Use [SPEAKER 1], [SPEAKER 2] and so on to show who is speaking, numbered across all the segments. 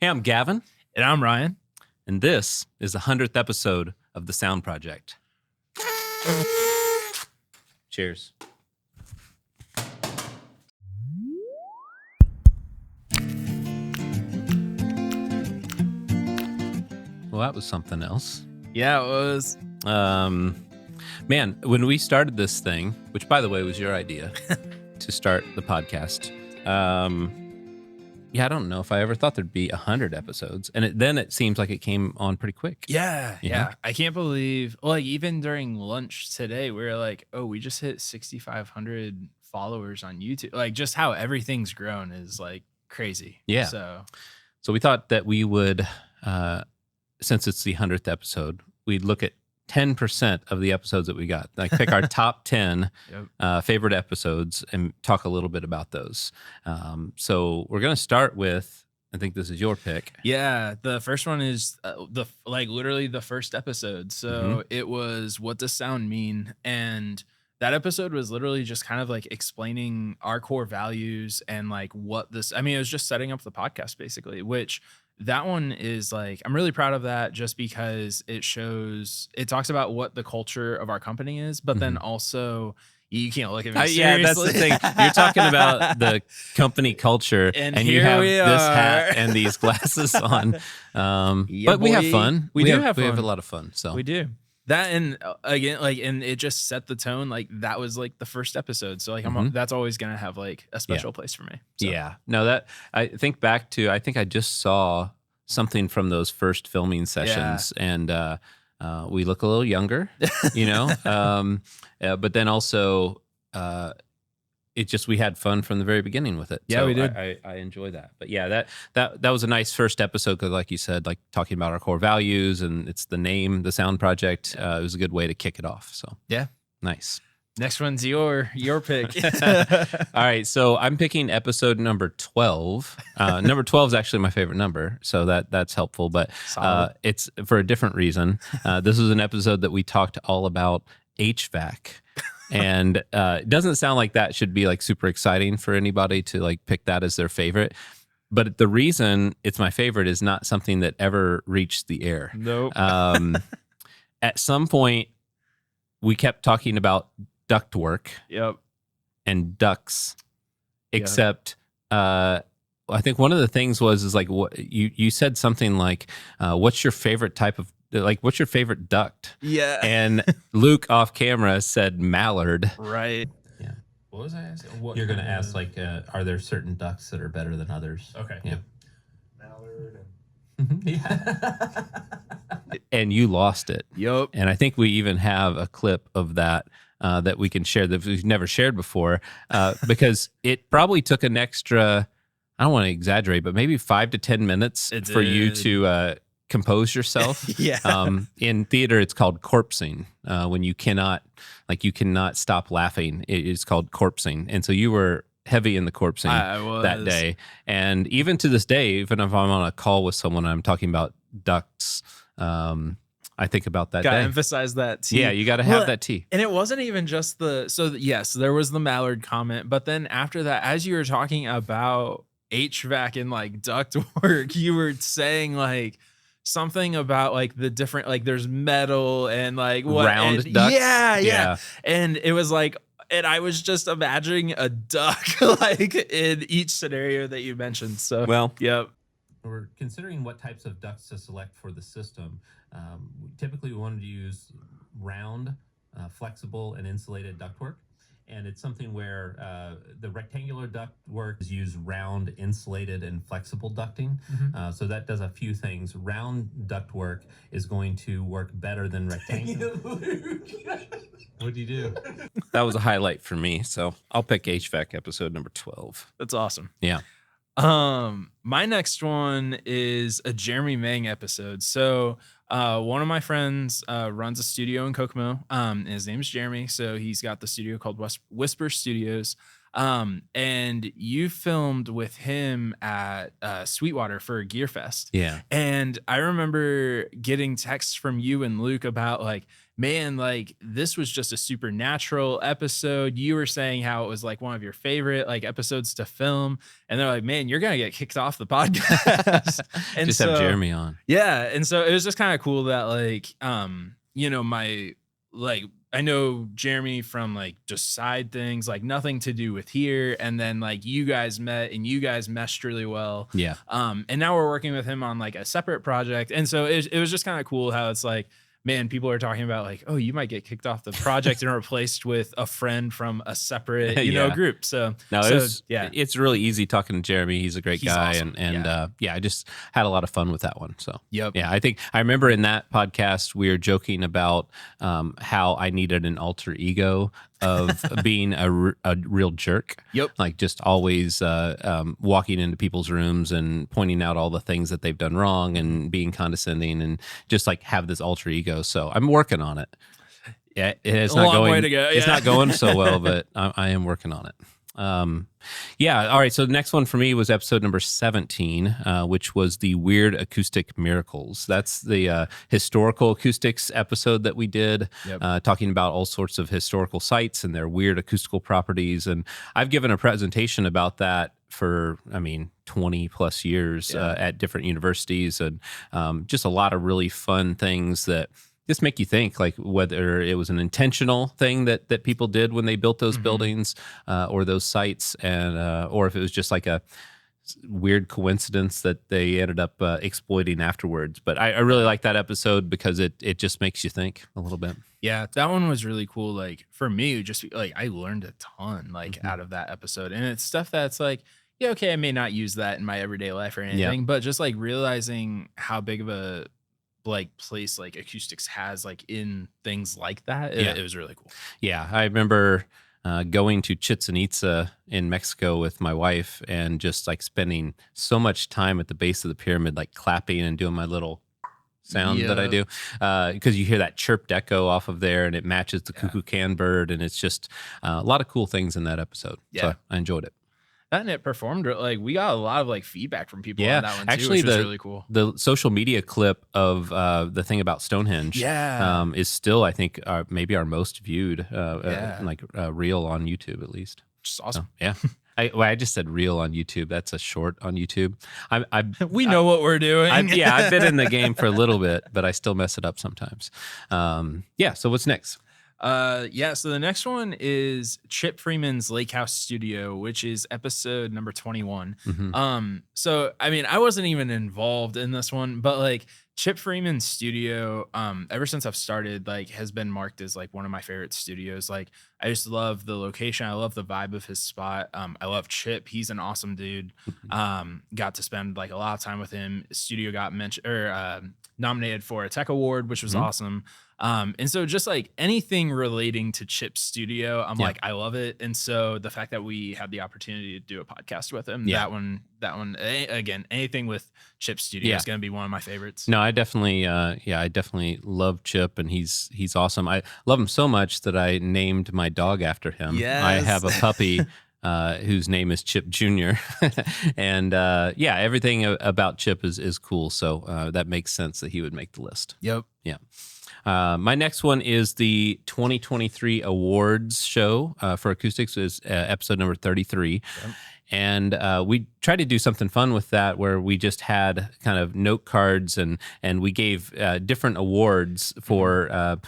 [SPEAKER 1] Hey, I'm Gavin,
[SPEAKER 2] And I'm Ryan.
[SPEAKER 1] and this is the 100th episode of the S.O.U.N.D Project. Cheers. Well, that was something else.
[SPEAKER 2] Yeah, it was.
[SPEAKER 1] Man, when we started this thing, which by the way was your idea to start the podcast, yeah, I don't know if I ever thought there'd be 100 episodes, and then it seems like it came on pretty quick.
[SPEAKER 2] Yeah. I can't believe, like, even during lunch today, we were like, oh, we just hit 6,500 followers on YouTube. Like, just how everything's grown is like crazy.
[SPEAKER 1] Yeah. So we thought that we would, since it's the 100th episode, we'd look at 10% of the episodes that we got, like pick our top 10 favorite episodes and talk a little bit about those. So we're going to start with, I think this is your pick.
[SPEAKER 2] Yeah, the first one is literally the first episode. So it was What Does Sound Mean? And that episode was literally just kind of like explaining our core values and like what this, I mean, it was just setting up the podcast basically, which that one is like, I'm really proud of that just because it talks about what the culture of our company is, but then also you can't look at me seriously.
[SPEAKER 1] Yeah, that's the thing. You're talking about the company culture, and you have this hat and these glasses on. But we have fun. We have a lot of fun. So
[SPEAKER 2] we do that, and again, like, and it just set the tone. Like that was like the first episode, so like that's always gonna have like a special place for me. So.
[SPEAKER 1] Yeah, no, that I think back to. I think I just saw something from those first filming sessions, and we look a little younger, you know. But then also, we had fun from the very beginning with it.
[SPEAKER 2] Yeah,
[SPEAKER 1] so
[SPEAKER 2] we did.
[SPEAKER 1] I enjoy that. But yeah, that was a nice first episode because, like you said, like talking about our core values, and it's the name, the S.O.U.N.D Project. It was a good way to kick it off. So
[SPEAKER 2] yeah,
[SPEAKER 1] nice.
[SPEAKER 2] Next one's your pick.
[SPEAKER 1] All right, so I'm picking episode number 12. Number 12 is actually my favorite number, so that's helpful. But it's for a different reason. This was an episode that we talked all about HVAC, and it doesn't sound like that should be like super exciting for anybody to like pick that as their favorite. But the reason it's my favorite is not something that ever reached the air.
[SPEAKER 2] Nope.
[SPEAKER 1] At some point, we kept talking about ductwork and ducts, except I think one of the things is like what you said something like what's your favorite type of, like, what's your favorite duct?
[SPEAKER 2] Yeah.
[SPEAKER 1] And Luke off camera said mallard.
[SPEAKER 2] Right.
[SPEAKER 1] Yeah. What was I asking? You're going to ask, like, are there certain ducts that are better than others?
[SPEAKER 2] Okay.
[SPEAKER 1] Yeah.
[SPEAKER 2] Mallard.
[SPEAKER 1] Yeah. And you lost it.
[SPEAKER 2] Yep.
[SPEAKER 1] And I think we even have a clip of that that we can share that we've never shared before, because it probably took an extra, I don't want to exaggerate, but maybe 5 to 10 minutes for you to compose yourself.
[SPEAKER 2] Yeah.
[SPEAKER 1] In theater, it's called corpsing. When you cannot stop laughing, it's called corpsing. And so you were heavy in the corpsing that day. And even to this day, even if I'm on a call with someone and I'm talking about ducts, I think about that.
[SPEAKER 2] Gotta emphasize that tea.
[SPEAKER 1] Yeah, you got to have that tea.
[SPEAKER 2] And it wasn't even just yes, there was the mallard comment, but then after that, as you were talking about HVAC and like duct work, you were saying like something about like the different, like there's metal and like what
[SPEAKER 1] round ducts.
[SPEAKER 2] Yeah. And it was like, and I was just imagining a duck like in each scenario that you mentioned. So yep.
[SPEAKER 1] We're considering what types of ducts to select for the system. Typically, we wanted to use round, flexible, and insulated ductwork. And it's something where the rectangular ductwork is used round, insulated, and flexible ducting. So that does a few things. Round ductwork is going to work better than rectangular. What'd you do? That was a highlight for me. So I'll pick HVAC episode number 12.
[SPEAKER 2] That's awesome.
[SPEAKER 1] Yeah.
[SPEAKER 2] My next one is a Jeremy Mang episode. So one of my friends runs a studio in Kokomo. His name's Jeremy. So he's got the studio called Whisper Studios. And you filmed with him at Sweetwater for Gear Fest.
[SPEAKER 1] Yeah.
[SPEAKER 2] And I remember getting texts from you and Luke about like, man, like this was just a supernatural episode. You were saying how it was like one of your favorite like episodes to film. And they're like, man, you're gonna get kicked off the podcast. And
[SPEAKER 1] Just
[SPEAKER 2] so
[SPEAKER 1] have Jeremy on.
[SPEAKER 2] yeah. And so it was just kind of cool that like my like I know Jeremy from like just side things, like nothing to do with here. And then like you guys met and you guys meshed really well.
[SPEAKER 1] Yeah.
[SPEAKER 2] And now we're working with him on like a separate project. And so it was just kind of cool how it's like, man, people are talking about like, oh, you might get kicked off the project and replaced with a friend from a separate, group. So
[SPEAKER 1] it's really easy talking to Jeremy. He's a great guy.
[SPEAKER 2] Awesome.
[SPEAKER 1] And I just had a lot of fun with that one. So
[SPEAKER 2] yep.
[SPEAKER 1] Yeah, I think I remember in that podcast, we were joking about how I needed an alter ego of being a real jerk.
[SPEAKER 2] Yep.
[SPEAKER 1] Like just always walking into people's rooms and pointing out all the things that they've done wrong and being condescending and just like have this alter ego. So I'm working on it. Yeah, it's not going.
[SPEAKER 2] Way to go. Yeah.
[SPEAKER 1] It's not going so well, but I am working on it. All right. So the next one for me was episode number 17, which was the Weird Acoustic Miracles. That's the historical acoustics episode that we did, talking about all sorts of historical sites and their weird acoustical properties. And I've given a presentation about that for 20 plus years at different universities, and just a lot of really fun things that just make you think, like whether it was an intentional thing that people did when they built those buildings or those sites, and or if it was just like a weird coincidence that they ended up exploiting afterwards. But I really like that episode because it just makes you think a little bit.
[SPEAKER 2] Yeah, that one was really cool. Like for me, just like I learned a ton like out of that episode, and it's stuff that's like, yeah, okay, I may not use that in my everyday life or anything, but just like realizing how big of a like place like acoustics has like in things like that. It was really cool.
[SPEAKER 1] Yeah, I remember going to Chichen Itza in Mexico with my wife and just like spending so much time at the base of the pyramid, like clapping and doing my little sound that I do, because you hear that chirped echo off of there and it matches the cuckoo can bird, and it's just a lot of cool things in that episode. So I enjoyed it.
[SPEAKER 2] That, and it performed like we got a lot of like feedback from people on that one too,
[SPEAKER 1] actually,
[SPEAKER 2] which was really cool.
[SPEAKER 1] The social media clip of the thing about Stonehenge is still, I think, maybe our most viewed reel on YouTube, at least.
[SPEAKER 2] Just awesome.
[SPEAKER 1] I just said reel on YouTube. That's a short on YouTube.
[SPEAKER 2] We know what we're doing.
[SPEAKER 1] I've been in the game for a little bit, but I still mess it up sometimes. So what's next?
[SPEAKER 2] So the next one is Chip Freeman's Lake House Studio, which is episode number 21. So I mean, I wasn't even involved in this one, but like Chip Freeman's studio, ever since I've started, like has been marked as like one of my favorite studios. Like I just love the location. I love the vibe of his spot. I love Chip. He's an awesome dude. Got to spend like a lot of time with him. Studio got mentioned or nominated for a Tech Award, which was awesome. And so just like anything relating to Chip's studio, I'm like, I love it. And so the fact that we had the opportunity to do a podcast with him, that one, again, anything with Chip's studio is going to be one of my favorites.
[SPEAKER 1] No, I definitely love Chip, and he's awesome. I love him so much that I named my dog after him.
[SPEAKER 2] Yes.
[SPEAKER 1] I have a puppy whose name is Chip Jr. And everything about Chip is cool. So that makes sense that he would make the list.
[SPEAKER 2] Yep.
[SPEAKER 1] Yeah. My next one is the 2023 awards show for acoustics, is episode number 33. Yep. And we tried to do something fun with that, where we just had kind of note cards and we gave different awards for,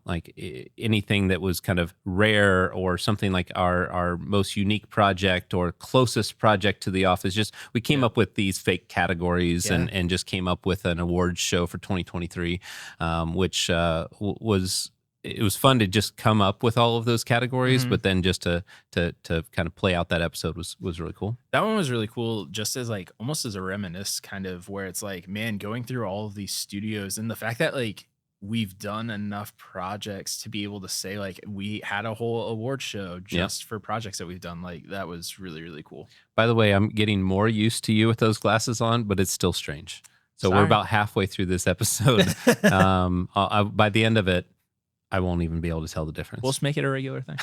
[SPEAKER 1] like anything that was kind of rare or something like our most unique project or closest project to the office. Just we came up with these fake categories and just came up with an awards show for 2023, which it was fun to just come up with all of those categories, but then just to kind of play out that episode was really cool.
[SPEAKER 2] That one was really cool, just as like almost as a reminisce kind of, where it's like, man, going through all of these studios and the fact that like we've done enough projects to be able to say like we had a whole award show just for projects that we've done. Like that was really, really cool.
[SPEAKER 1] By the way, I'm getting more used to you with those glasses on, but it's still strange. So we're about halfway through this episode. By the end of it, I won't even be able to tell the difference.
[SPEAKER 2] We'll just make it a regular thing.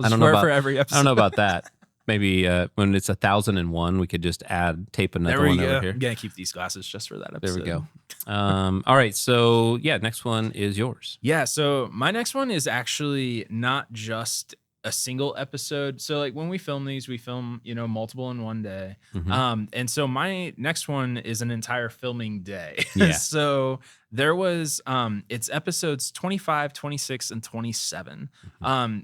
[SPEAKER 1] I don't know about,
[SPEAKER 2] for every episode.
[SPEAKER 1] I don't know about that. maybe when it's 1001, we could just tape another
[SPEAKER 2] There we
[SPEAKER 1] one
[SPEAKER 2] go.
[SPEAKER 1] over here.
[SPEAKER 2] I'm gonna keep these glasses just for that episode.
[SPEAKER 1] There we go. All right. So yeah, next one is yours.
[SPEAKER 2] Yeah, so my next one is actually not just a single episode. So like when we film these, we film, multiple in one day. And so my next one is an entire filming day.
[SPEAKER 1] Yeah.
[SPEAKER 2] So there was it's episodes 25, 26, and 27.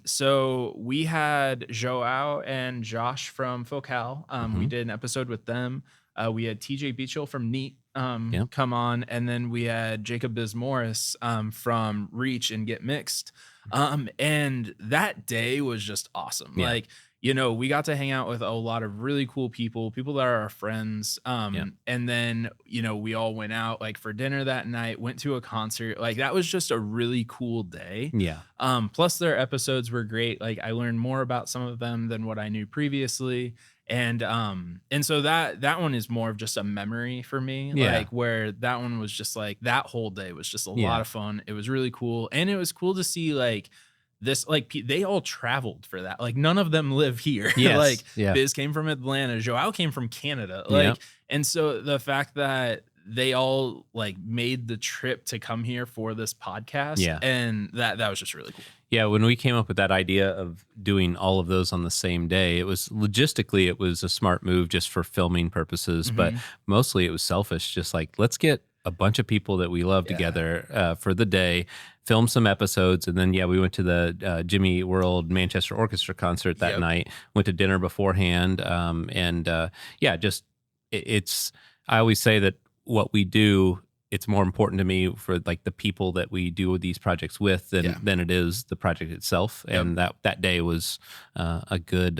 [SPEAKER 2] So we had Joao and Josh from Focal. We did an episode with them. We had TJ Beachel from Neat come on, and then we had Jacob Bismorris from Reach and Get Mixed. And that day was just awesome.
[SPEAKER 1] Yeah.
[SPEAKER 2] Like, we got to hang out with a lot of really cool people that are our friends. And then, we all went out like for dinner that night, went to a concert. Like that was just a really cool day.
[SPEAKER 1] Yeah.
[SPEAKER 2] Plus their episodes were great. Like I learned more about some of them than what I knew previously. And so that one is more of just a memory for me.
[SPEAKER 1] Yeah.
[SPEAKER 2] Like where that one was just like that whole day was just a lot of fun. It was really cool. And it was cool to see like this, like they all traveled for that. Like none of them live here.
[SPEAKER 1] Yes.
[SPEAKER 2] Like Biz came from Atlanta, Joao came from Canada. Like, and so the fact that they all like made the trip to come here for this podcast. And that was just really cool.
[SPEAKER 1] Yeah, when we came up with that idea of doing all of those on the same day, it was logistically, it was a smart move just for filming purposes, but mostly it was selfish. Just like, let's get a bunch of people that we love together for the day, film some episodes, and then we went to the Jimmy Eat World Manchester Orchestra concert that night. Went to dinner beforehand, just it's. I always say that what we do, it's more important to me for like the people that we do these projects with than it is the project itself. And that day was a good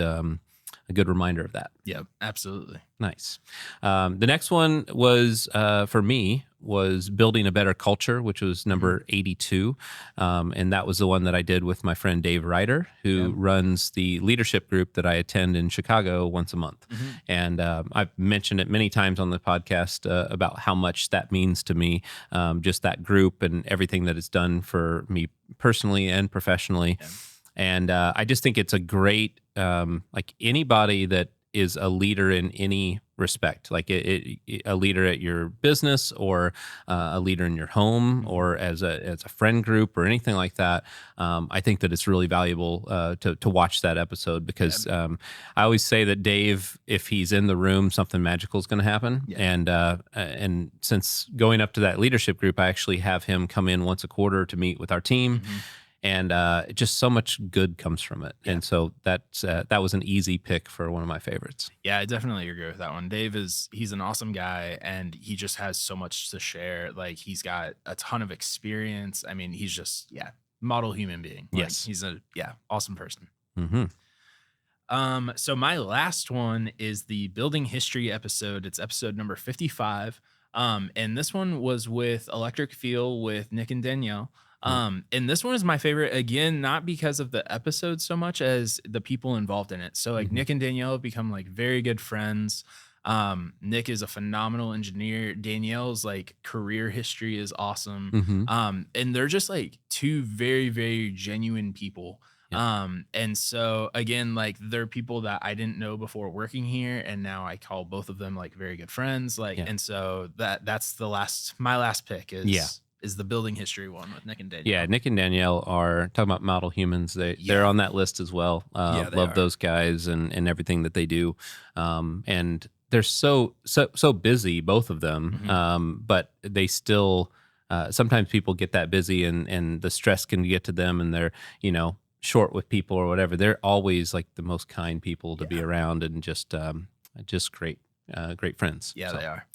[SPEAKER 1] reminder of that.
[SPEAKER 2] Yeah, absolutely.
[SPEAKER 1] Nice. The next one was for me was building a better culture, which was number 82. And that was the one that I did with my friend Dave Ryder, who runs the leadership group that I attend in Chicago once a month. And I've mentioned it many times on the podcast about how much that means to me, just that group and everything that it's done for me personally and professionally. And I just think it's a great, like anybody that is a leader in any respect, like a leader at your business or a leader in your home or as a friend group or anything like that. I think that it's really valuable to watch that episode because I always say that Dave, if he's in the room, something magical is going to happen. And since going up to that leadership group, I actually have him come in once a quarter to meet with our team. And just so much good comes from it. And so that was an easy pick for one of my favorites.
[SPEAKER 2] Yeah, I definitely agree with that one. Dave he's an awesome guy and he just has so much to share. Like he's got a ton of experience. I mean, he's just, model human being. Like,
[SPEAKER 1] yes.
[SPEAKER 2] He's a, awesome person. So my last one is the building history episode. It's episode number 55. And this one was with Electric Feel with Nick and Danielle. And this one is my favorite, again, not because of the episode so much as the people involved in it. So like Nick and Danielle have become like very good friends. Nick is a phenomenal engineer. Danielle's like career history is awesome. And they're just like two very, very genuine people. And so again, like they're people that I didn't know before working here. And now I call both of them like very good friends. Like, and so that's my last pick is the building history one with Nick and Danielle.
[SPEAKER 1] Yeah, Nick and Danielle are talking about model humans. They're on that list as well. Love those guys and everything that they do. And they're so busy, both of them. But they still sometimes people get that busy and the stress can get to them and they're, short with people or whatever. They're always like the most kind people to be around and just great friends.
[SPEAKER 2] Yeah, they are.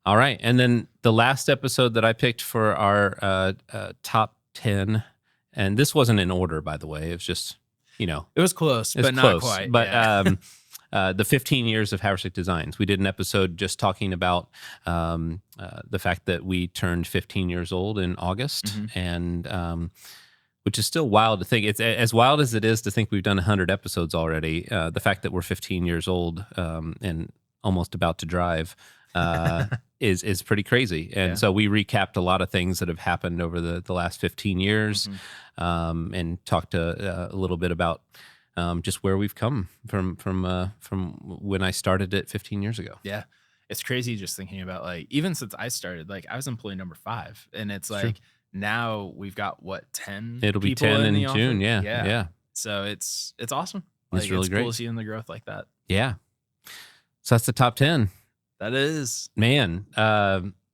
[SPEAKER 1] All right. And then the last episode that I picked for our top 10, and this wasn't in order, by the way. It was just, it
[SPEAKER 2] was close, but not quite.
[SPEAKER 1] But the 15 years of Haverstick Designs. We did an episode just talking about the fact that we turned 15 years old in August, and which is still wild to think. It's as wild as it is to think we've done 100 episodes already. The fact that we're 15 years old and almost about to drive is pretty crazy. And so we recapped a lot of things that have happened over the last 15 years and talked a little bit about just where we've come from when I started it 15 years ago.
[SPEAKER 2] Yeah. It's crazy just thinking about like even since I started, like I was employee number 5 and it's
[SPEAKER 1] It's true.
[SPEAKER 2] like now we've got what 10
[SPEAKER 1] It'll be
[SPEAKER 2] people
[SPEAKER 1] 10
[SPEAKER 2] in the
[SPEAKER 1] in June.
[SPEAKER 2] office.
[SPEAKER 1] Yeah,
[SPEAKER 2] Yeah.
[SPEAKER 1] yeah,
[SPEAKER 2] So it's awesome.
[SPEAKER 1] it's
[SPEAKER 2] Like
[SPEAKER 1] really
[SPEAKER 2] it's cool
[SPEAKER 1] great.
[SPEAKER 2] seeing the growth like that.
[SPEAKER 1] Yeah. So that's the top 10.
[SPEAKER 2] That is.
[SPEAKER 1] Man,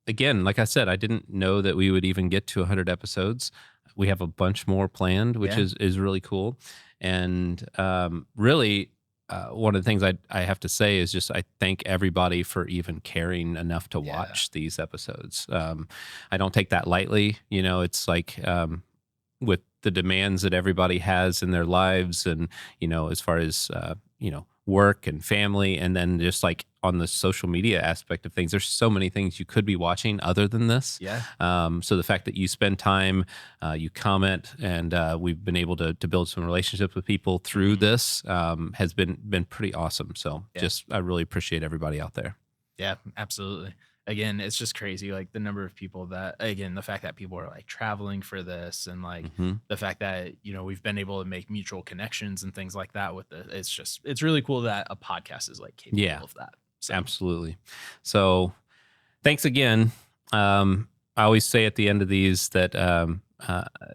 [SPEAKER 1] again, like I said, I didn't know that we would even get to 100 episodes. We have a bunch more planned, which
[SPEAKER 2] Yeah.
[SPEAKER 1] is really cool. And really, one of the things I have to say is just I thank everybody for even caring enough to
[SPEAKER 2] Yeah.
[SPEAKER 1] watch these episodes. I don't take that lightly. You know, it's like with the demands that everybody has in their lives, and as far as work and family, and then just like on the social media aspect of things, there's so many things you could be watching other than this.
[SPEAKER 2] Yeah.
[SPEAKER 1] So the fact that you spend time, you comment, and we've been able to build some relationships with people through this has been pretty awesome. So
[SPEAKER 2] Yeah.
[SPEAKER 1] just I really appreciate everybody out there.
[SPEAKER 2] Yeah, absolutely. Again, it's just crazy, like the number of people that, again, the fact that people are like traveling for this, and like the fact that we've been able to make mutual connections and things like that with it. It's really cool that a podcast is like capable of that. So.
[SPEAKER 1] Absolutely. So thanks again. I always say at the end of these that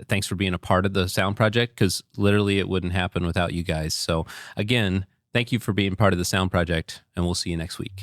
[SPEAKER 1] thanks for being a part of the Sound Project, because literally it wouldn't happen without you guys. So again, thank you for being part of the Sound Project, and we'll see you next week.